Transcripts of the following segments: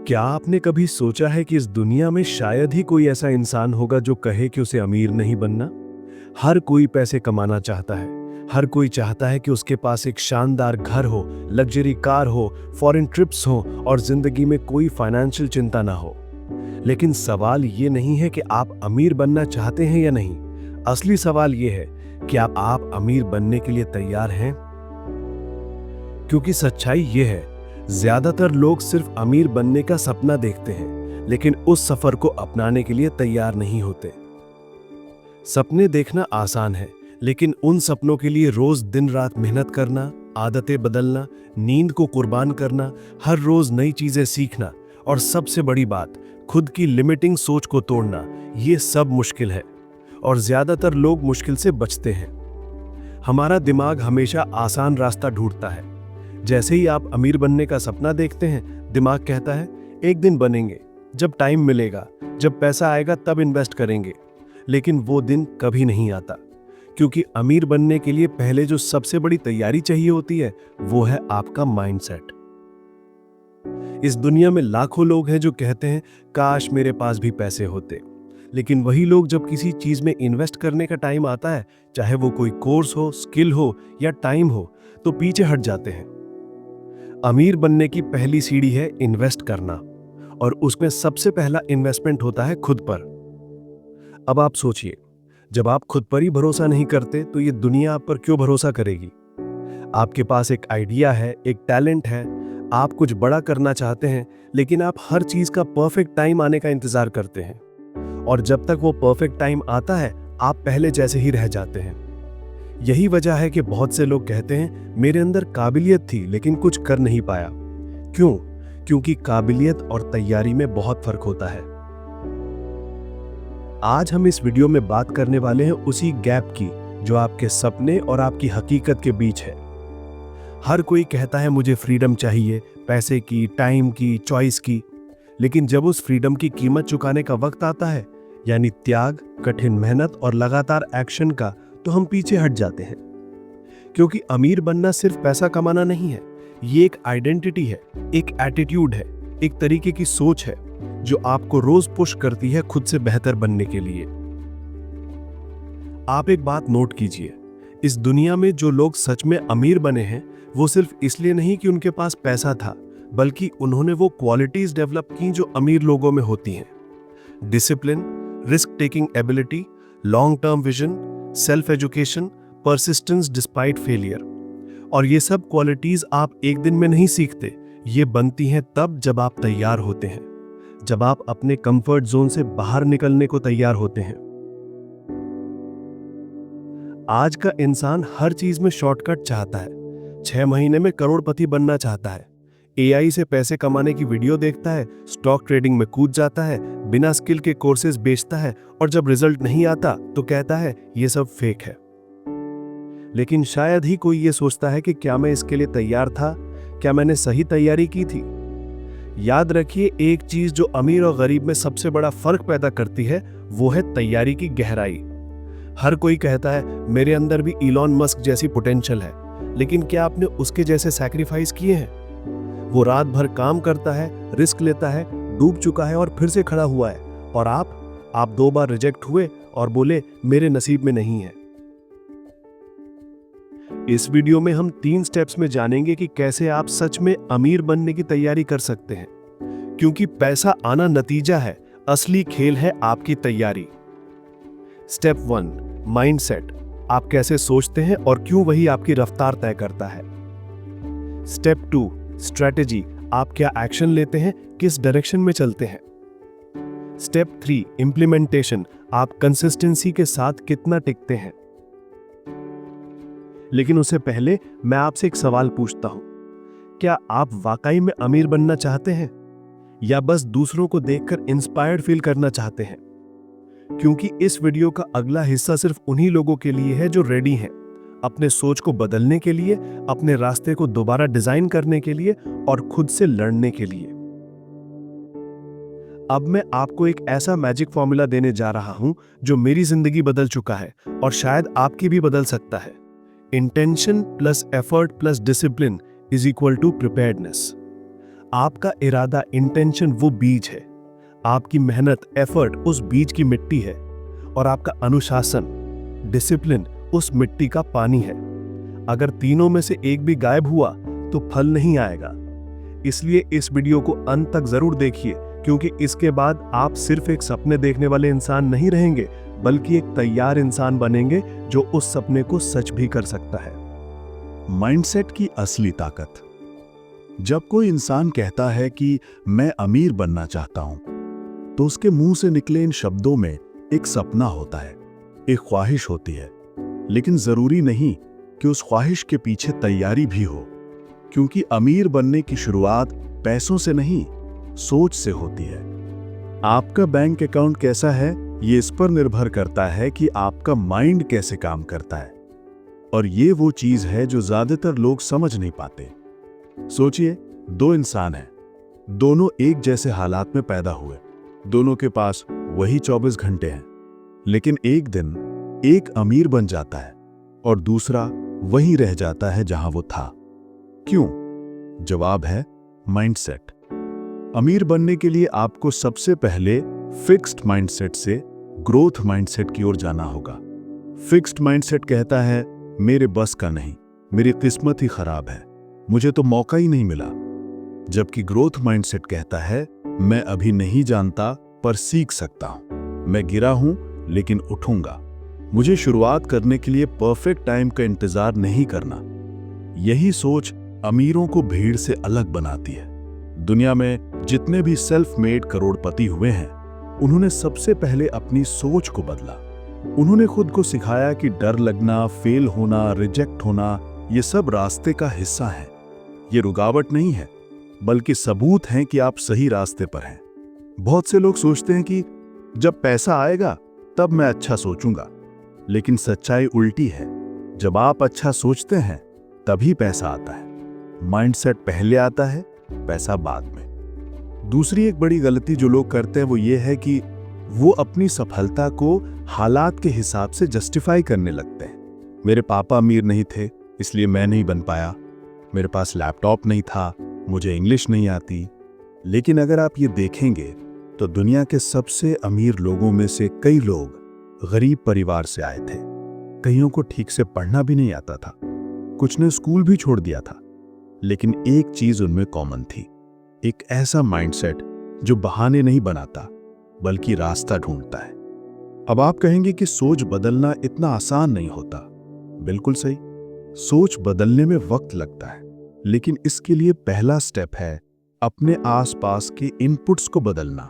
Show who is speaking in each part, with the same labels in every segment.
Speaker 1: क्या आपने कभी सोचा है कि इस दुनिया में शायद ही कोई ऐसा इंसान होगा जो कहे कि उसे अमीर नहीं बनना? हर कोई पैसे कमाना चाहता है। हर कोई चाहता है कि उसके पास एक शानदार घर हो, लग्जरी कार हो, फॉरेन ट्रिप्स हो और जिंदगी में कोई फाइनेंशियल चिंता ना हो। लेकिन सवाल ये नहीं है कि आप अमीर बनना चाहते हैं या नहीं। असली सवाल ये है कि आप अमीर बनने के लिए तैयार हैं? क्योंकि सच्चाई ये है, ज्यादातर लोग सिर्फ अमीर बनने का सपना देखते हैं, लेकिन उस सफर को अपनाने के लिए तैयार नहीं होते। सपने देखना आसान है, लेकिन उन सपनों के लिए रोज दिन रात मेहनत करना, आदतें बदलना, नींद को कुर्बान करना, हर रोज नई चीजें सीखना और सबसे बड़ी बात, खुद की लिमिटिंग सोच को तोड़ना, ये सब मुश्किल है और ज्यादातर लोग मुश्किल से बचते हैं। हमारा दिमाग हमेशा आसान रास्ता ढूंढता है। जैसे ही आप अमीर बनने का सपना देखते हैं, दिमाग कहता है एक दिन बनेंगे, जब टाइम मिलेगा, जब पैसा आएगा तब इन्वेस्ट करेंगे। लेकिन वो दिन कभी नहीं आता, क्योंकि अमीर बनने के लिए पहले जो सबसे बड़ी तैयारी चाहिए होती है वो है आपका माइंडसेट। इस दुनिया में लाखों लोग हैं जो कहते हैं काश मेरे पास भी पैसे होते, लेकिन वही लोग जब किसी चीज में इन्वेस्ट करने का टाइम आता है, चाहे वो कोई कोर्स हो, स्किल हो या टाइम हो, तो पीछे हट जाते हैं। अमीर बनने की पहली सीढ़ी है इन्वेस्ट करना, और उसमें सबसे पहला इन्वेस्टमेंट होता है खुद पर। अब आप सोचिए, जब आप खुद पर ही भरोसा नहीं करते तो ये दुनिया आप पर क्यों भरोसा करेगी? आपके पास एक आइडिया है, एक टैलेंट है, आप कुछ बड़ा करना चाहते हैं, लेकिन आप हर चीज का परफेक्ट टाइम आने का इंतजार करते हैं, और जब तक वो परफेक्ट टाइम आता है आप पहले जैसे ही रह जाते हैं। यही वजह है कि बहुत से लोग कहते हैं मेरे अंदर काबिलियत थी लेकिन कुछ कर नहीं पाया। क्यों? क्योंकि काबिलियत और तैयारी में बहुत फर्क होता है। आज हम इस वीडियो में बात करने वाले हैं उसी गैप की जो आपके सपने और आपकी हकीकत के बीच है। हर कोई कहता है मुझे फ्रीडम चाहिए, पैसे की, टाइम की, चॉइस की, लेकिन जब उस फ्रीडम की कीमत चुकाने का वक्त आता है, यानी त्याग, कठिन मेहनत और लगातार एक्शन का, तो हम पीछे हट जाते हैं। क्योंकि अमीर बनना सिर्फ पैसा कमाना नहीं है, ये एक आइडेंटिटी है, एक एटीट्यूड है, एक तरीके की सोच है जो आपको रोज पुश करती है खुद से बेहतर बनने के लिए। आप एक बात नोट कीजिए, इस दुनिया में जो लोग सच में अमीर बने हैं वो सिर्फ इसलिए नहीं कि उनके पास पैसा था, बल्कि उन्होंने वो क्वालिटीज डेवलप की जो अमीर लोगों में होती हैं। Discipline, risk taking ability, long term vision, self education, persistence despite failure. और ये सब क्वालिटीज आप एक दिन में नहीं सीखते, ये बनती हैं तब जब आप तैयार होते हैं, जब आप अपने कंफर्ट जोन से बाहर निकलने को तैयार होते हैं। आज का इंसान हर चीज में शॉर्टकट चाहता है, 6 महीने में करोड़पति बनना चाहता है, एआई से पैसे कमाने की वीडियो देखता है, स्टॉक ट्रेडिंग में कूद जाता है, बिना स्किल के कोर्सेज बेचता है, और जब रिजल्ट नहीं आता तो कहता है ये सब फेक है। लेकिन शायद ही कोई ये सोचता है कि क्या मैं इसके लिए तैयार था, क्या मैंने सही तैयारी की थी। याद रखिए, एक चीज जो अमीर और गरीब में सबसे बड़ा फर्क पैदा करती है वो है तैयारी की गहराई। हर कोई कहता है मेरे अंदर भी इलॉन मस्क जैसी पोटेंशियल है, लेकिन क्या आपने उसके जैसे सैक्रिफाइस किए हैं? वो रात भर काम करता है, रिस्क लेता है, डूब चुका है और फिर से खड़ा हुआ है, और आप 2 बार रिजेक्ट हुए और बोले मेरे नसीब में नहीं है। इस वीडियो में हम 3 स्टेप्स में जानेंगे कि कैसे आप सच में अमीर बनने की तैयारी कर सकते हैं, क्योंकि पैसा आना नतीजा है, असली खेल है आपकी तैयारी। Step 1, mindset. आप कैसे सोचते हैं और क्यों वही आपकी रफ्तार तय करता है। Step 2, strategy. आप क्या एक्शन लेते हैं, किस डायरेक्शन में चलते हैं। Step 3, implementation. आप कंसिस्टेंसी के साथ कितना टिकते हैं। लेकिन उससे पहले मैं आपसे एक सवाल पूछता हूं, क्या आप वाकई में अमीर बनना चाहते हैं या बस दूसरों को देखकर इंस्पायर्ड फील करना चाहते हैं? क्योंकि इस वीडियो का अगला हिस्सा सिर्फ उन्हीं लोगों के लिए है जो रेडी हैं, अपने सोच को बदलने के लिए, अपने रास्ते को दोबारा डिजाइन करने के लिए और खुद से लड़ने के लिए। अब मैं आपको एक ऐसा मैजिक फॉर्मूला देने जा रहा हूं जो मेरी जिंदगी बदल चुका है और शायद आपकी भी बदल सकता है। Intention plus effort plus discipline is equal to preparedness. आपका इरादा, इंटेंशन वो बीज है, आपकी मेहनत, एफर्ट उस बीज की मिट्टी है, और आपका अनुशासन, डिसिप्लिन उस मिट्टी का पानी है। अगर तीनों में से एक भी गायब हुआ तो फल नहीं आएगा। इसलिए इस वीडियो को अंत तक जरूर देखिए, क्योंकि इसके बाद आप सिर्फ एक सपने देखने वाले इंसान नहीं रहेंगे, बल्कि एक तैयार इंसान बनेंगे जो उस सपने को सच भी कर सकता है।
Speaker 2: माइंडसेट की असली ताकत। जब कोई इंसान कहता है कि मैं अमीर बनना चाहता हूं, तो उसके मुंह से निकले इन शब्दों में एक सपना होता है, एक ख्वाहिश होती है। लेकिन जरूरी नहीं कि उस ख्वाहिश के पीछे तैयारी भी हो, क्योंकि अमीर बनने की शुरुआत पैसों से नहीं, सोच से होती है। आपका बैंक अकाउंट कैसा है, ये इस पर निर्भर करता है कि आपका माइंड कैसे काम करता है। और ये वो चीज है जो ज्यादातर लोग समझ नहीं पाते। सोचिए, दो इंसान हैं, दोनों एक जैसे हालात में पैदा हुए, दोनों के पास वही 24 घंटे हैं, लेकिन एक दिन एक अमीर बन जाता है और दूसरा वहीं रह जाता है जहां वो था। क्यों? जवाब है माइंडसेट। अमीर बनने के लिए आपको सबसे पहले फिक्स्ड माइंडसेट से ग्रोथ माइंडसेट की ओर जाना होगा। फिक्स्ड माइंडसेट कहता है, मेरे बस का नहीं, मेरी किस्मत ही खराब है, मुझे तो मौका ही नहीं मिला। जबकि ग्रोथ माइंडसेट कहता है, मैं अभी नहीं जानता पर सीख सकता हूं, मैं गिरा हूं लेकिन उठूंगा, मुझे शुरुआत करने के लिए परफेक्ट टाइम का इंतजार नहीं करना। यही सोच अमीरों को भीड़ से अलग बनाती है। दुनिया में जितने भी सेल्फ मेड करोड़पति हुए हैं, उन्होंने सबसे पहले अपनी सोच को बदला। उन्होंने खुद को सिखाया कि डर लगना, फेल होना, रिजेक्ट होना, ये सब रास्ते का हिस्सा है। ये रुकावट नहीं है, बल्कि सबूत हैं कि आप सही रास्ते पर हैं। बहुत से लोग सोचते हैं कि जब पैसा आएगा तब मैं अच्छा सोचूंगा, लेकिन सच्चाई उल्टी है। जब आप अच्छा सोचते हैं तभी पैसा आता है। माइंडसेट पहले आता है, पैसा बाद में। दूसरी एक बड़ी गलती जो लोग करते हैं वो ये है कि वो अपनी सफलता को हालात के हिसाब से जस्टिफाई करने लगते हैं। मेरे पापा अमीर नहीं थे इसलिए मैं नहीं बन पाया, मेरे पास लैपटॉप नहीं था, मुझे इंग्लिश नहीं आती। लेकिन अगर आप ये देखेंगे तो दुनिया के सबसे अमीर लोगों में से कई लोग गरीब परिवार से आए थे। कईयों को ठीक से पढ़ना भी नहीं आता था, कुछ ने स्कूल भी छोड़ दिया था, लेकिन एक चीज उनमें कॉमन थी, एक ऐसा माइंडसेट जो बहाने नहीं बनाता बल्कि रास्ता ढूंढता है। अब आप कहेंगे कि सोच बदलना इतना आसान नहीं होता। बिल्कुल सही, सोच बदलने में वक्त लगता है, लेकिन इसके लिए पहला स्टेप है अपने आसपास के इनपुट्स को बदलना।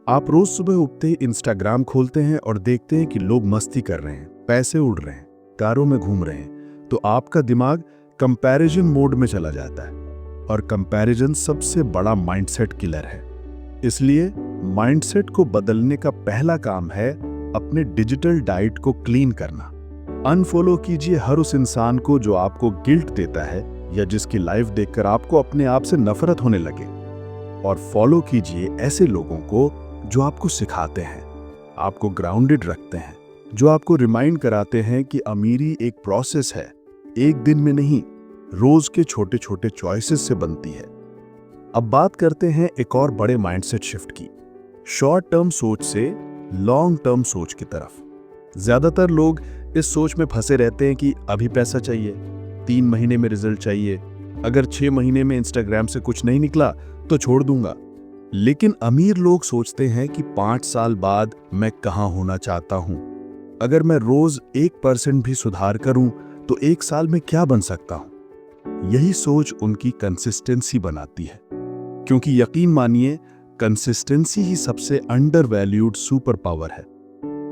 Speaker 2: आप रोज सुबह उठते ही इंस्टाग्राम खोलते हैं और देखते हैं कि लोग मस्ती कर रहे हैं, पैसे उड़ रहे हैं, कारों में घूम रहे हैं, तो आपका दिमाग कंपैरिजन मोड में चला जाता है। और कंपैरिजन सबसे बड़ा माइंडसेट किलर है। इसलिए माइंडसेट को बदलने का पहला काम है अपने डिजिटल डाइट को क्लीन करना। अनफॉलो कीजिए हर उस इंसान को जो आपको गिल्ट देता है या जिसकी लाइफ देखकर आपको अपने आप से नफरत होने लगे, और फॉलो कीजिए ऐसे लोगों को जो आपको सिखाते हैं, आपको ग्राउंडेड रखते हैं, जो आपको रिमाइंड कराते हैं कि अमीरी एक प्रोसेस है, एक दिन में नहीं, रोज के छोटे छोटे चॉइसेस से बनती है। अब बात करते हैं एक और बड़े माइंडसेट शिफ्ट की, शॉर्ट टर्म सोच से लॉन्ग टर्म सोच की तरफ। ज्यादातर लोग इस सोच में फंसे रहते हैं कि अभी पैसा चाहिए, 3 महीने में रिजल्ट चाहिए, अगर 6 महीने में इंस्टाग्राम से कुछ नहीं निकला तो छोड़ दूंगा। लेकिन अमीर लोग सोचते हैं कि 5 साल बाद मैं कहां होना चाहता हूं, अगर मैं रोज 1% भी सुधार करूं तो 1 साल में क्या बन सकता हूं। यही सोच उनकी कंसिस्टेंसी बनाती है, क्योंकि यकीन मानिए कंसिस्टेंसी ही सबसे अंडर वैल्यूड सुपर पावर है।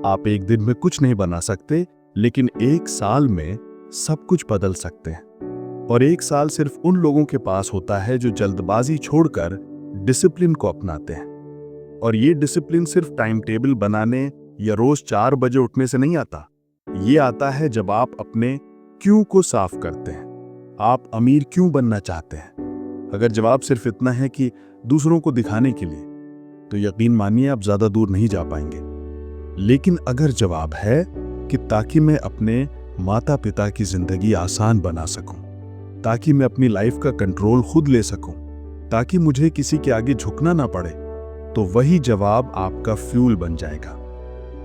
Speaker 2: आप एक दिन में कुछ नहीं बना सकते, लेकिन 1 साल में सब कुछ बदल सकते हैं। और 1 साल सिर्फ उन लोगों के पास होता है जो जल्दबाजी छोड़कर डिसिप्लिन को अपनाते हैं। और ये डिसिप्लिन सिर्फ टाइम टेबल बनाने या रोज 4 बजे उठने से नहीं आता। ये आता है जब आप अपने क्यों को साफ करते हैं। आप अमीर क्यों बनना चाहते हैं? अगर जवाब सिर्फ इतना है कि दूसरों को दिखाने के लिए, तो यकीन मानिए आप ज्यादा दूर नहीं जा पाएंगे। लेकिन अगर जवाब है कि ताकि मैं अपने माता पिता की जिंदगी आसान बना सकूं, ताकि मैं अपनी लाइफ का कंट्रोल खुद ले सकूं, ताकि मुझे किसी के आगे झुकना ना पड़े, तो वही जवाब आपका फ्यूल बन जाएगा।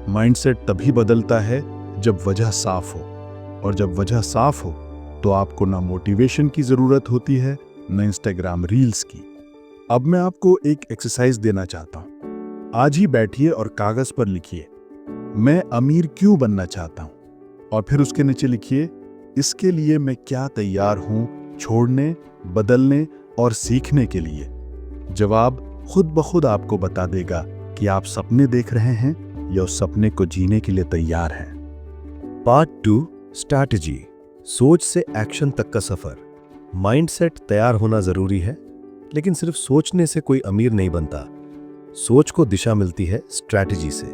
Speaker 2: माइंडसेट तभी बदलता है जब वजह साफ हो, और जब वजह साफ हो तो आपको ना मोटिवेशन की जरूरत होती है, न इंस्टाग्राम रील्स की। अब मैं आपको एक एक्सरसाइज देना चाहता हूं। आज ही बैठिए और कागज पर लिखिए, मैं अमीर क्यों बनना चाहता हूं, और फिर उसके नीचे लिखिए, इसके लिए मैं क्या तैयार हूं छोड़ने, बदलने और सीखने के लिए। जवाब खुद ब खुद आपको बता देगा कि आप सपने देख रहे हैं या उस सपने को जीने के लिए तैयार हैं।
Speaker 1: पार्ट 2, स्ट्रैटेजी, सोच से एक्शन तक का सफर। माइंडसेट तैयार होना जरूरी है, लेकिन सिर्फ सोचने से कोई अमीर नहीं बनता। सोच को दिशा मिलती है स्ट्रैटेजी से।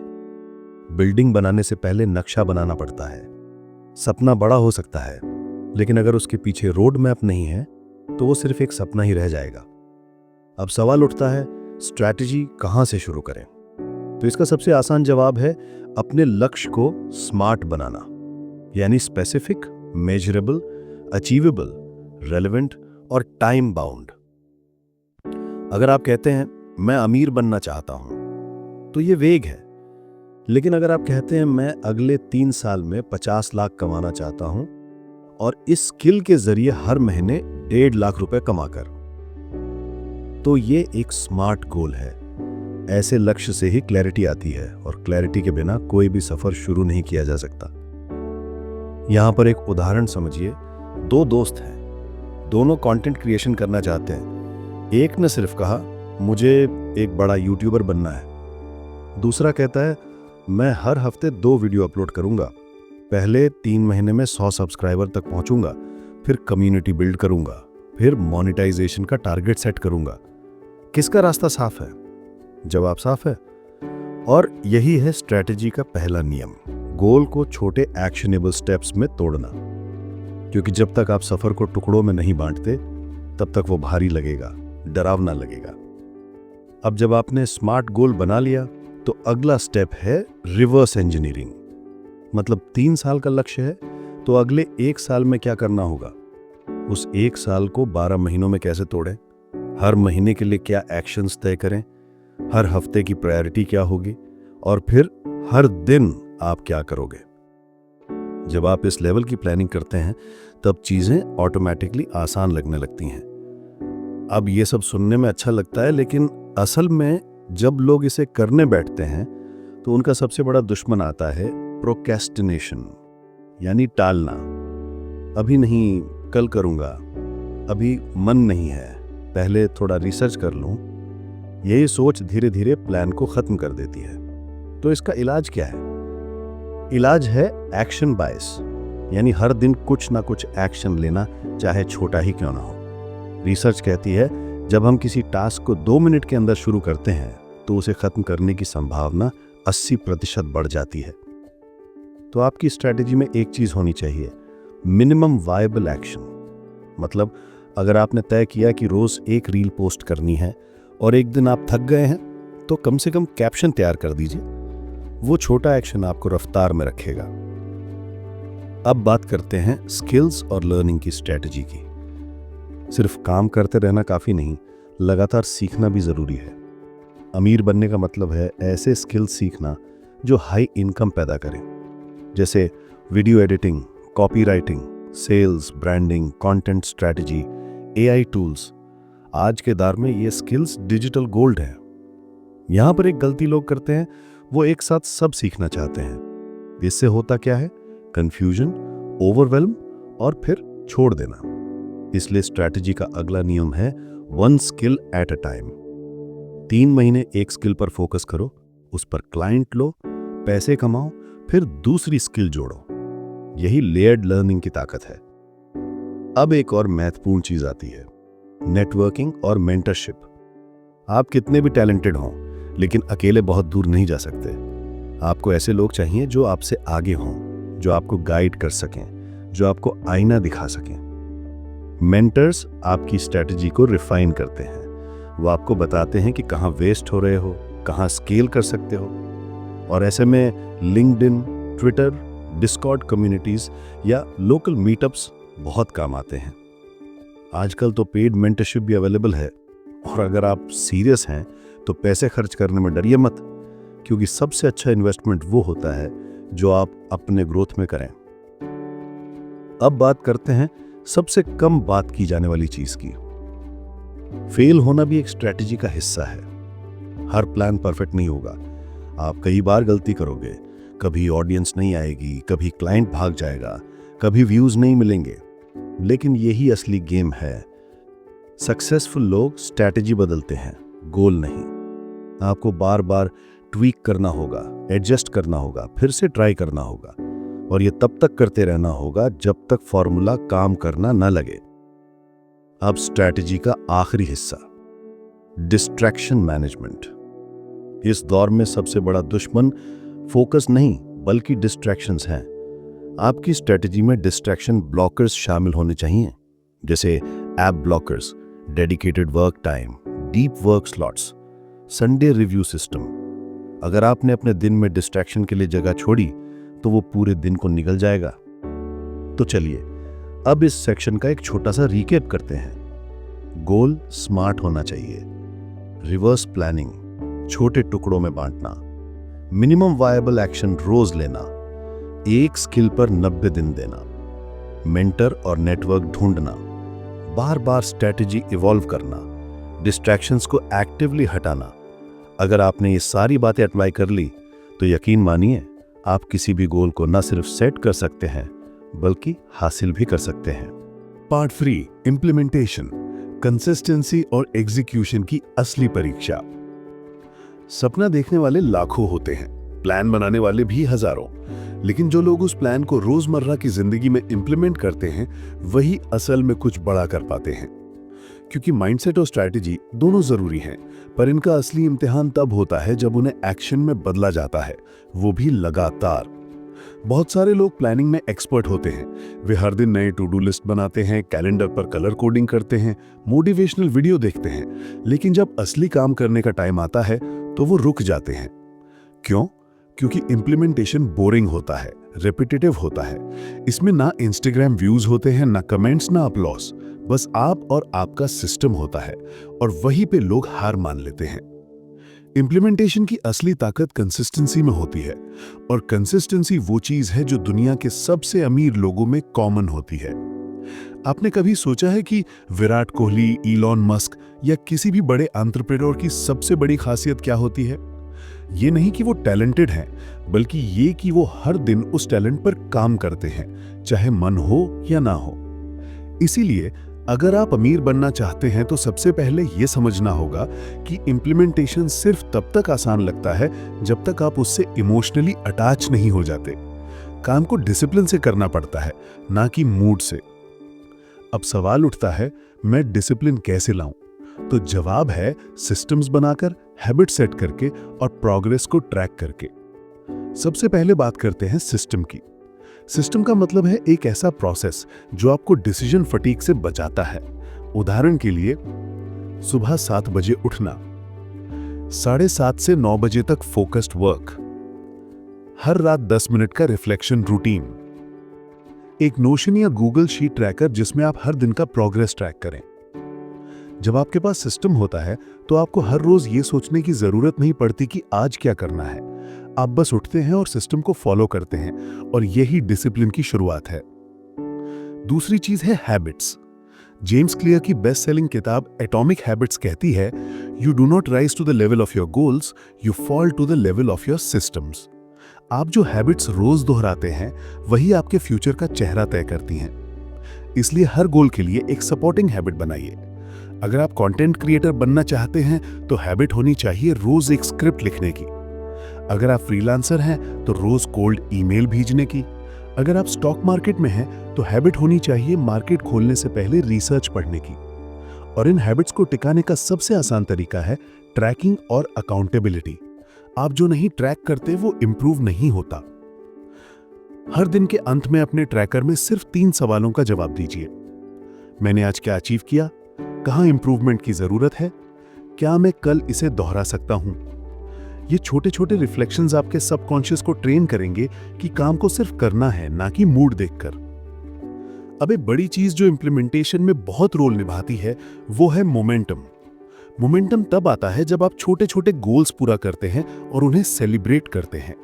Speaker 1: बिल्डिंग बनाने से पहले नक्शा बनाना पड़ता है। सपना बड़ा हो सकता है, लेकिन अगर उसके पीछे रोड मैप नहीं है तो वो सिर्फ एक सपना ही रह जाएगा। अब सवाल उठता है, स्ट्रैटेजी कहां से शुरू करें? तो इसका सबसे आसान जवाब है अपने लक्ष्य को स्मार्ट बनाना, यानी स्पेसिफिक, मेजरेबल, अचीवेबल, रेलेवेंट और टाइम बाउंड। अगर आप कहते हैं मैं अमीर बनना चाहता हूं, तो ये वेग है। लेकिन अगर आप कहते हैं मैं अगले 3 साल में 50 लाख कमाना चाहता हूं और इस स्किल के जरिए हर महीने 1.5 लाख रुपए कमाकर, तो ये एक स्मार्ट गोल है। ऐसे लक्ष्य से ही क्लैरिटी आती है, और क्लैरिटी के बिना कोई भी सफर शुरू नहीं किया जा सकता। यहां पर एक उदाहरण समझिए। 2 दोस्त हैं, दोनों कंटेंट क्रिएशन करना चाहते हैं। एक ने सिर्फ कहा मुझे एक बड़ा यूट्यूबर बनना है, दूसरा कहता है मैं हर हफ्ते 2 वीडियो अपलोड करूंगा, पहले 3 महीने में 100 सब्सक्राइबर तक पहुंचूंगा, फिर कम्युनिटी बिल्ड करूंगा, फिर मोनेटाइजेशन का टारगेट सेट करूंगा। किसका रास्ता साफ है? जवाब साफ है। और यही है स्ट्रैटेजी का पहला नियम, गोल को छोटे एक्शनेबल स्टेप्स में तोड़ना। क्योंकि जब तक आप सफर को टुकड़ों में नहीं बांटते, तब तक वो भारी लगेगा, डरावना लगेगा। अब जब आपने स्मार्ट गोल बना लिया, तो अगला स्टेप है रिवर्स इंजीनियरिंग। मतलब 3 साल का लक्ष्य है, तो अगले 1 साल में क्या करना होगा? उस 1 साल को 12 महीनों में कैसे तोड़ें? हर महीने के लिए क्या एक्शंस तय करें? हर हफ्ते की प्रायोरिटी क्या होगी? और फिर हर दिन आप क्या करोगे? जब आप इस लेवल की प्लानिंग करते हैं, तब चीजें ऑटोमेटिकली आसान लगने लगती हैं। अब ये सब सुनने में अच्छा लगता है, लेकिन असल में जब लोग इसे करने बैठते हैं, तो उनका सबसे बड़ा दुश्मन आता है प्रोक्रेस्टिनेशन, यानी टालना। अभी नहीं, कल करूंगा, अभी मन नहीं है, पहले थोड़ा रिसर्च कर लूं। यही सोच धीरे धीरे प्लान को खत्म कर देती है। तो इसका इलाज क्या है? इलाज है एक्शन बायस, यानी हर दिन कुछ ना कुछ एक्शन लेना, चाहे छोटा ही क्यों ना हो। रिसर्च कहती है जब हम किसी टास्क को 2 मिनट के अंदर शुरू करते हैं, तो उसे खत्म करने की संभावना 80% बढ़ जाती है। तो आपकी स्ट्रैटेजी में एक चीज होनी चाहिए, मिनिमम वायबल एक्शन। मतलब अगर आपने तय किया कि रोज एक रील पोस्ट करनी है और एक दिन आप थक गए हैं, तो कम से कम कैप्शन तैयार कर दीजिए। वो छोटा एक्शन आपको रफ्तार में रखेगा। अब बात करते हैं स्किल्स और लर्निंग की स्ट्रैटेजी की। सिर्फ काम करते रहना काफी नहीं, लगातार सीखना भी जरूरी है। अमीर बनने का मतलब है ऐसे स्किल्स सीखना जो हाई इनकम पैदा करें, जैसे video editing, copywriting, sales, branding, content strategy, AI tools. आज के दौर में ये स्किल्स डिजिटल गोल्ड हैं। यहां पर एक गलती लोग करते हैं, वो एक साथ सब सीखना चाहते हैं। इससे होता क्या है? कंफ्यूजन, ओवरवेल्म और फिर छोड़ देना। इसलिए स्ट्रैटेजी का अगला नियम है 1 स्किल एट अ टाइम। 3 महीने एक स्किल पर फोकस करो, उस पर क्लाइंट लो, पैसे कमाओ, फिर दूसरी स्किल जोड़ो। यही लेयर्ड लर्निंग की ताकत है। अब एक और महत्वपूर्ण चीज आती है, नेटवर्किंग और मेंटरशिप। आप कितने भी टैलेंटेड हों, लेकिन अकेले बहुत दूर नहीं जा सकते। आपको ऐसे लोग चाहिए जो आपसे आगे हों, जो आपको गाइड कर सकें, जो आपको आईना दिखा सकें। मेंटर्स आपकी स्ट्रैटेजी को रिफाइन करते हैं। वो आपको बताते हैं कि कहाँ वेस्ट हो रहे हो, कहाँ स्केल कर सकते हो। और ऐसे में लिंक्डइन, ट्विटर, डिस्कॉर्ड कम्युनिटीज या लोकल मीटअप्स बहुत काम आते हैं। आजकल तो पेड मेंटरशिप भी अवेलेबल है,
Speaker 2: और अगर आप सीरियस हैं तो पैसे खर्च करने में डरिए मत, क्योंकि सबसे अच्छा इन्वेस्टमेंट वो होता है जो आप अपने ग्रोथ में करें। अब बात करते हैं सबसे कम बात की जाने वाली चीज की। फेल होना भी एक स्ट्रेटजी का हिस्सा है। हर प्लान परफेक्ट नहीं होगा। आप कई बार गलती करोगे, कभी ऑडियंस नहीं आएगी, कभी क्लाइंट भाग जाएगा, कभी व्यूज नहीं मिलेंगे, लेकिन यही असली गेम है। सक्सेसफुल लोग स्ट्रैटेजी बदलते हैं, गोल नहीं। आपको बार बार ट्वीक करना होगा, एडजस्ट करना होगा, फिर से ट्राई करना होगा, और ये तब तक करते रहना होगा जब तक फॉर्मूला काम करना न लगे। अब स्ट्रैटेजी का आखिरी हिस्सा, डिस्ट्रैक्शन मैनेजमेंट। इस दौर में सबसे बड़ा दुश्मन फोकस नहीं बल्कि डिस्ट्रैक्शंस हैं। आपकी स्ट्रैटेजी में डिस्ट्रैक्शन ब्लॉकर्स शामिल होने चाहिए, जैसे app blockers, dedicated work time, deep work slots, Sunday review system. अगर आपने अपने दिन में डिस्ट्रैक्शन के लिए जगह छोड़ी तो वो पूरे दिन को निगल जाएगा। तो चलिए अब इस सेक्शन का एक छोटा सा रिकैप करते हैं। गोल स्मार्ट होना चाहिए, रिवर्स प्लानिंग, छोटे टुकड़ों में बांटना, मिनिमम वायबल एक्शन रोज लेना, एक स्किल पर 90 दिन देना, मेंटर और नेटवर्क ढूंढना, बार बार स्ट्रैटेजी इवॉल्व करना, डिस्ट्रैक्शंस को एक्टिवली हटाना। अगर आपने ये सारी बातें अप्लाई कर ली तो यकीन मानिए आप किसी भी गोल को न सिर्फ सेट कर सकते हैं बल्कि हासिल भी कर सकते हैं।
Speaker 3: पार्ट 3, इंप्लीमेंटेशन, कंसिस्टेंसी और एग्जीक्यूशन की असली परीक्षा। सपना देखने वाले लाखों होते हैं, प्लान बनाने वाले भी हजारों, लेकिन जो लोग उस प्लान को रोजमर्रा की जिंदगी में इंप्लीमेंट करते हैं वही असल में कुछ बड़ा कर पाते हैं। क्योंकि माइंडसेट और स्ट्रैटेजी दोनों जरूरी हैं, पर इनका असली इम्तिहान तब होता है जब उन्हें एक्शन में बदला जाता है, वो भी लगातार। बहुत सारे लोग प्लानिंग में एक्सपर्ट होते हैं। वे हर दिन नए टू डू लिस्ट बनाते हैं, कैलेंडर पर कलर कोडिंग करते हैं, मोटिवेशनल वीडियो देखते हैं, लेकिन जब असली काम करने का टाइम आता है तो वो रुक जाते हैं। क्यों? क्योंकि इंप्लीमेंटेशन बोरिंग होता है, रिपीटेटिव होता है। इसमें ना इंस्टाग्राम व्यूज होते हैं, ना कमेंट्स, ना अपलॉस, बस आप और आपका सिस्टम होता है, और वहीं पे लोग हार मान लेते हैं। इंप्लीमेंटेशन की असली ताकत कंसिस्टेंसी में होती है, और कंसिस्टेंसी वो चीज है जो दुनिया के सबसे अमीर लोगों में कॉमन होती है। आपने कभी सोचा है कि विराट कोहली, इलॉन मस्क या किसी भी बड़े एंटरप्रेन्योर की सबसे बड़ी खासियत क्या होती है? ये नहीं कि वो टैलेंटेड हैं, बल्कि ये कि वो हर दिन उस टैलेंट पर काम करते हैं, चाहे मन हो या ना हो। इसीलिए अगर आप अमीर बनना चाहते हैं तो सबसे पहले ये समझना होगा कि इंप्लीमेंटेशन सिर्फ तब तक आसान लगता है जब तक आप उससे इमोशनली अटैच नहीं हो जाते। काम को डिसिप्लिन से करना पड़ता है, ना कि मूड से। अब सवाल उठता है, मैं डिसिप्लिन कैसे लाऊं? तो जवाब है सिस्टम्स बनाकर, हैबिट सेट करके और प्रोग्रेस को ट्रैक करके। सबसे पहले बात करते हैं सिस्टम की। सिस्टम का मतलब है एक ऐसा प्रोसेस जो आपको डिसीजन फटीग से बचाता है। उदाहरण के लिए, सुबह 7 बजे उठना, 7:30 से 9 बजे तक फोकस्ड वर्क, हर रात 10 मिनट का रिफ्लेक्शन रूटीन, एक नोशन या गूगल शीट ट्रैकर जिसमें आप हर दिन का प्रोग्रेस ट्रैक करें। जब आपके पास सिस्टम होता है तो आपको हर रोज ये सोचने की जरूरत नहीं पड़ती कि आज क्या करना है। आप बस उठते हैं और सिस्टम को फॉलो करते हैं, और यही डिसिप्लिन की शुरुआत है। दूसरी चीज है हैबिट्स। जेम्स क्लियर की बेस्ट सेलिंग किताब एटॉमिक हैबिट्स कहती है, you do not rise to the level of your goals, you fall to the level of your systems. आप जो हैबिट्स रोज दोहराते हैं वही आपके फ्यूचर का चेहरा तय करती हैं। इसलिए हर गोल के लिए एक सपोर्टिंग हैबिट बनाइए। अगर आप कंटेंट क्रिएटर बनना चाहते हैं तो हैबिट होनी चाहिए रोज एक स्क्रिप्ट लिखने की। अगर आप फ्रीलांसर हैं तो रोज कोल्ड ईमेल भेजने की। अगर आप स्टॉक मार्केट में हैं तो हैबिट होनी चाहिए मार्केट खोलने से पहले रिसर्च पढ़ने की। और इन हैबिट्स को टिकाने का सबसे आसान तरीका है ट्रैकिंग और अकाउंटेबिलिटी। आप जो नहीं ट्रैक करते वो इंप्रूव नहीं होता। हर दिन के अंत में अपने ट्रैकर में सिर्फ 3 सवालों का जवाब दीजिए। मैंने आज क्या अचीव किया? कहां इंप्रूवमेंट की जरूरत है? क्या मैं कल इसे दोहरा सकता हूं? ये छोटे छोटे रिफ्लेक्शंस आपके सबकॉन्शियस को ट्रेन करेंगे कि काम को सिर्फ करना है, ना कि मूड देखकर। अब एक बड़ी चीज जो इंप्लीमेंटेशन में बहुत रोल निभाती है वो है मोमेंटम। मोमेंटम तब आता है जब आप छोटे छोटे गोल्स पूरा करते हैं और उन्हें सेलिब्रेट करते हैं।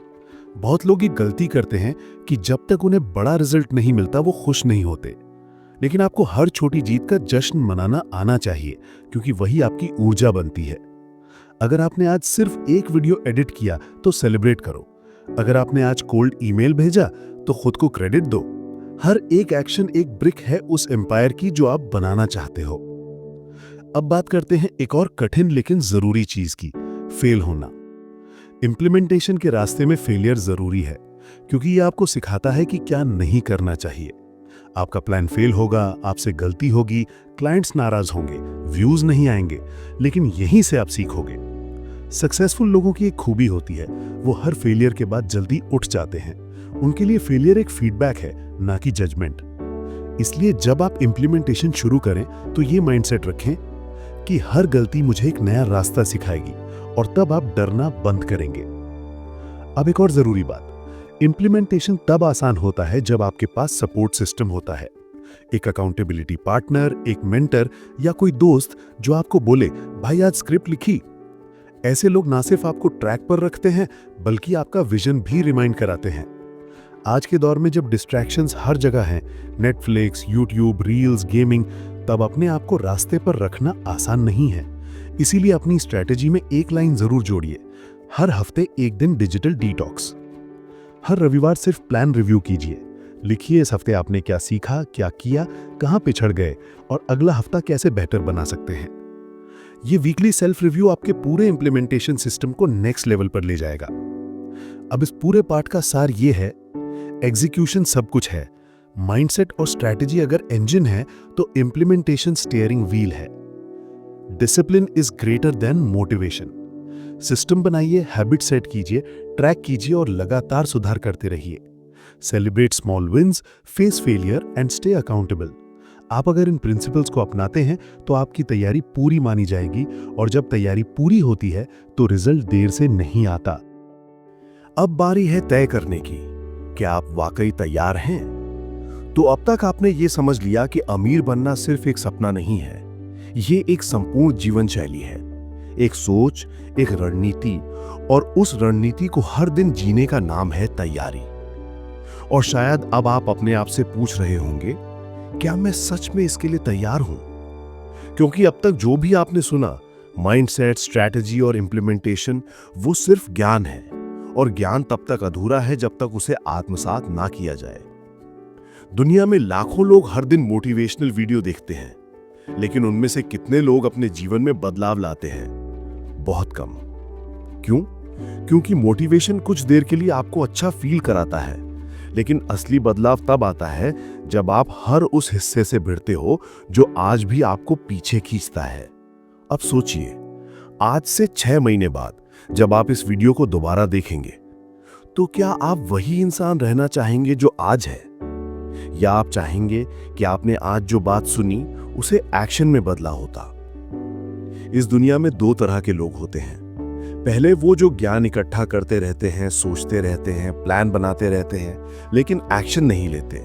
Speaker 3: बहुत लोग ये गलती करते हैं कि जब तक उन्हें बड़ा रिजल्ट नहीं मिलता वो खुश नहीं होते, लेकिन आपको हर छोटी जीत का जश्न मनाना आना चाहिए, क्योंकि वही आपकी ऊर्जा बनती है। अगर आपने आज सिर्फ एक वीडियो एडिट किया तो सेलिब्रेट करो। अगर आपने आज कोल्ड ईमेल भेजा तो खुद को क्रेडिट दो। हर एक एक्शन एक ब्रिक है उस एम्पायर की जो आप बनाना चाहते हो। अब बात करते हैं एक और कठिन लेकिन जरूरी चीज की, फेल होना। इंप्लीमेंटेशन के रास्ते में फेलियर जरूरी है, क्योंकि ये आपको सिखाता है कि क्या नहीं करना चाहिए। आपका प्लान फेल होगा, आपसे गलती होगी, क्लाइंट्स नाराज होंगे, व्यूज नहीं आएंगे, लेकिन यहीं से आप सीखोगे। सक्सेसफुल लोगों की एक खूबी होती है, वो हर फेलियर के बाद जल्दी उठ जाते हैं। उनके लिए फेलियर एक फीडबैक है, ना कि जजमेंट। इसलिए जब आप इंप्लीमेंटेशन शुरू करें तो ये माइंडसेट रखें कि हर गलती मुझे एक नया रास्ता सिखाएगी, और तब आप डरना बंद करेंगे। अब एक और जरूरी बात, इंप्लीमेंटेशन तब आसान होता है जब आपके पास सपोर्ट सिस्टम होता है। एक अकाउंटेबिलिटी पार्टनर, एक मेंटर या कोई दोस्त जो आपको बोले, भाई आज स्क्रिप्ट लिखी। ऐसे लोग ना सिर्फ आपको ट्रैक पर रखते हैं, बल्कि आपका विजन भी रिमाइंड कराते हैं। आज के दौर में जब डिस्ट्रैक्शंस हर जगह हैं, नेटफ्लिक्स, यूट्यूब, रील्स, गेमिंग, तब अपने आप को रास्ते पर रखना आसान नहीं है। इसीलिए अपनी स्ट्रैटेजी में एक लाइन जरूर जोड़िए, हर हफ्ते एक दिन डिजिटल डिटॉक्स। हर रविवार सिर्फ प्लान रिव्यू कीजिए। लिखिए इस हफ्ते आपने क्या सीखा, क्या किया, कहां पिछड़ गए और अगला हफ्ता कैसे बेहतर बना सकते हैं। ये वीकली सेल्फ रिव्यू आपके पूरे इंप्लीमेंटेशन सिस्टम को नेक्स्ट लेवल पर ले जाएगा। अब इस पूरे पार्ट का सार ये है, एग्जीक्यूशन सब कुछ है, माइंडसेट और स्ट्रैटेजी अगर इंजन है तो इंप्लीमेंटेशन स्टीयरिंग व्हील है। Discipline is greater than motivation. System बनाइए, हैबिट सेट कीजिए, ट्रैक कीजिए और लगातार सुधार करते रहिए। Celebrate small wins, face failure and stay accountable. आप अगर इन प्रिंसिपल्स को अपनाते हैं तो आपकी तैयारी पूरी मानी जाएगी, और जब तैयारी पूरी होती है तो रिजल्ट देर से नहीं आता।
Speaker 1: अब बारी है तय करने की, क्या आप वाकई तैयार हैं? तो अब तक आपने ये समझ लिया कि अमीर बनना सिर्फ एक सपना नहीं है, ये एक संपूर्ण जीवन शैली है, एक सोच, एक रणनीति, और उस रणनीति को हर दिन जीने का नाम है तैयारी। और शायद अब आप अपने आप से पूछ रहे होंगे, क्या मैं सच में इसके लिए तैयार हूं? क्योंकि अब तक जो भी आपने सुना, माइंडसेट, स्ट्रैटेजी और इंप्लीमेंटेशन, वो सिर्फ ज्ञान है, और ज्ञान तब तक अधूरा है जब तक उसे आत्मसात ना किया जाए। दुनिया में लाखों लोग हर दिन मोटिवेशनल वीडियो देखते हैं, लेकिन उनमें से कितने लोग अपने जीवन में बदलाव लाते हैं? बहुत कम। क्यों? क्योंकि मोटिवेशन कुछ देर के लिए आपको अच्छा फील कराता है, लेकिन असली बदलाव तब आता है जब आप हर उस हिस्से से भिड़ते हो जो आज भी आपको पीछे खींचता है। अब सोचिए, आज से 6 महीने बाद जब आप इस वीडियो को दोबारा देखेंगे, तो क्या आप वही इंसान रहना चाहेंगे जो आज है, या आप चाहेंगे कि आपने आज जो बात सुनी उसे एक्शन में बदला होता? इस दुनिया में 2 तरह के लोग होते हैं। पहले वो जो ज्ञान इकट्ठा करते रहते हैं, सोचते रहते हैं, प्लान बनाते रहते हैं, लेकिन एक्शन नहीं लेते।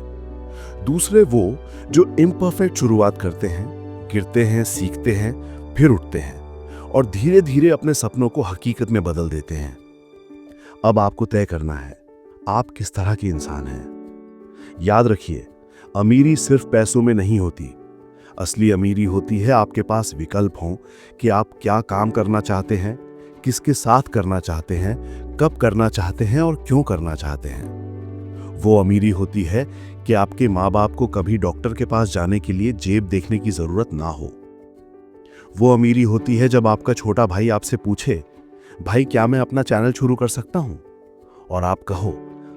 Speaker 1: दूसरे वो जो इम्परफेक्ट शुरुआत करते हैं, गिरते हैं, सीखते हैं, फिर उठते हैं और धीरे धीरे अपने सपनों को हकीकत में बदल देते हैं। अब आपको तय करना है, आप किस तरह के इंसान हैं। याद रखिए, अमीरी सिर्फ पैसों में नहीं होती। असली अमीरी होती है आपके पास विकल्प हों कि आप क्या काम करना चाहते हैं, किसके साथ करना चाहते हैं, कब करना चाहते हैं और क्यों करना चाहते हैं। वो अमीरी होती है कि आपके माँ बाप को कभी डॉक्टर के पास जाने के लिए जेब देखने की जरूरत ना हो। वो अमीरी होती है जब आपका छोटा भाई आपसे पूछे, भाई क्या मैं अपना चैनल शुरू कर सकता हूं? और आप कहो,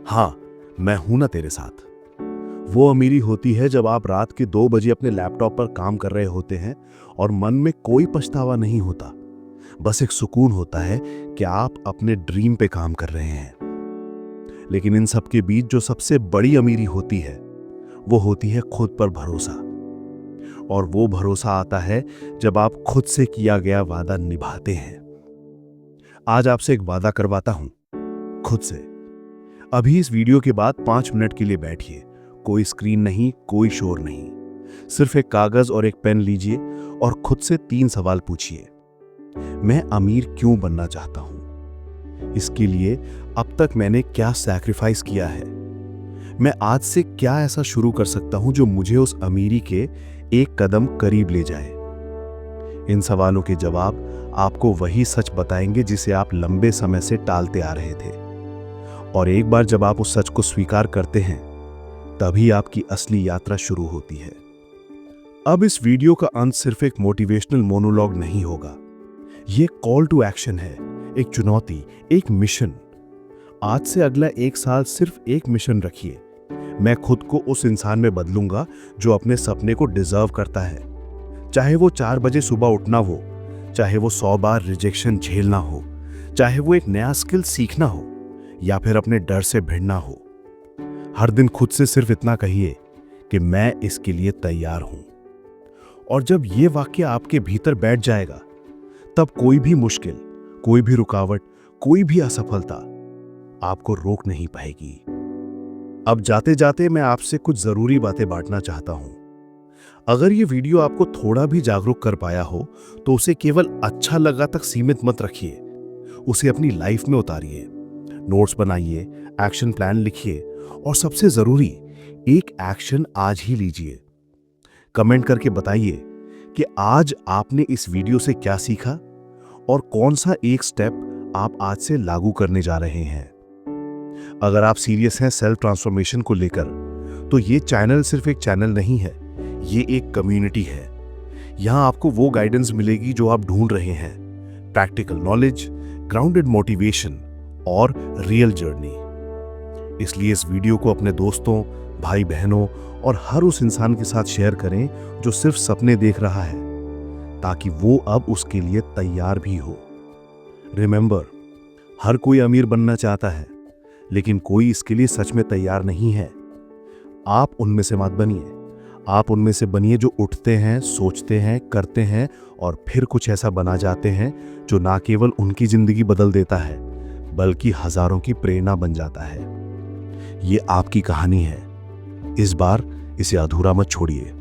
Speaker 1: हाँ मैं हूं ना तेरे साथ। वो अमीरी होती है जब आप रात के 2 बजे अपने लैपटॉप पर काम कर रहे होते हैं और मन में कोई पछतावा नहीं होता, बस एक सुकून होता है कि आप अपने ड्रीम पे काम कर रहे हैं। लेकिन इन सब के बीच जो सबसे बड़ी अमीरी होती है, वो होती है खुद पर भरोसा। और वो भरोसा आता है जब आप खुद से किया गया वादा निभाते हैं। आज आपसे एक वादा करवाता हूं, खुद से। अभी इस वीडियो के बाद 5 मिनट के लिए बैठिए, कोई स्क्रीन नहीं, कोई शोर नहीं, सिर्फ एक कागज और एक पेन लीजिए और खुद से 3 सवाल पूछिए।
Speaker 3: मैं अमीर क्यों बनना चाहता हूं, इसके लिए अब तक मैंने क्या सैक्रिफाइस किया है, मैं आज से क्या ऐसा शुरू कर सकता हूं जो मुझे उस अमीरी के एक कदम करीब ले जाए। इन सवालों के जवाब आपको वही सच बताएंगे जिसे आप लंबे समय से टालते आ रहे थे। और एक बार जब आप उस सच को स्वीकार करते हैं, तभी आपकी असली यात्रा शुरू होती है। अब इस वीडियो का अंत सिर्फ एक मोटिवेशनल मोनोलॉग नहीं होगा, ये कॉल टू एक्शन है, एक चुनौती, एक मिशन। आज से अगला 1 साल सिर्फ एक मिशन रखिए, मैं खुद को उस इंसान में बदलूंगा जो अपने सपने को डिजर्व करता है। चाहे वो 4 बजे सुबह उठना हो, चाहे वो 100 बार रिजेक्शन झेलना हो, चाहे वो एक नया स्किल सीखना हो, या फिर अपने डर से भिड़ना हो। हर दिन खुद से सिर्फ इतना कहिए कि मैं इसके लिए तैयार हूं। और जब ये वाक्य आपके भीतर बैठ जाएगा, तब कोई भी मुश्किल, कोई भी रुकावट, कोई भी असफलता आपको रोक नहीं पाएगी। अब जाते जाते मैं आपसे कुछ जरूरी बातें बांटना चाहता हूं। अगर ये वीडियो आपको थोड़ा भी जागरूक कर पाया हो, तो उसे केवल अच्छा लगा तक सीमित मत रखिए, उसे अपनी लाइफ में उतारिए। नोट्स बनाइए, एक्शन प्लान लिखिए, और सबसे जरूरी, एक एक्शन आज ही लीजिए। कमेंट करके बताइए कि आज आपने इस वीडियो से क्या सीखा और कौन सा एक स्टेप आप आज से लागू करने जा रहे हैं। अगर आप सीरियस हैं सेल्फ ट्रांसफॉर्मेशन को लेकर, तो ये चैनल सिर्फ एक चैनल नहीं है, ये एक कम्युनिटी है। यहां आपको वो गाइडेंस मिलेगी जो आप ढूंढ रहे हैं, प्रैक्टिकल नॉलेज, ग्राउंडेड मोटिवेशन और रियल जर्नी। इसलिए इस वीडियो को अपने दोस्तों, भाई बहनों और हर उस इंसान के साथ शेयर करें जो सिर्फ सपने देख रहा है, ताकि वो अब उसके लिए तैयार भी हो। रिमेंबर, हर कोई अमीर बनना चाहता है, लेकिन कोई इसके लिए सच में तैयार नहीं है। आप उनमें से मत बनिए, आप उनमें से बनिए जो उठते हैं, सोचते हैं, करते हैं और फिर कुछ ऐसा बना जाते हैं जो ना केवल उनकी जिंदगी बदल देता है, बल्कि हजारों की प्रेरणा बन जाता है। ये आपकी कहानी है, इस बार इसे अधूरा मत छोड़िए।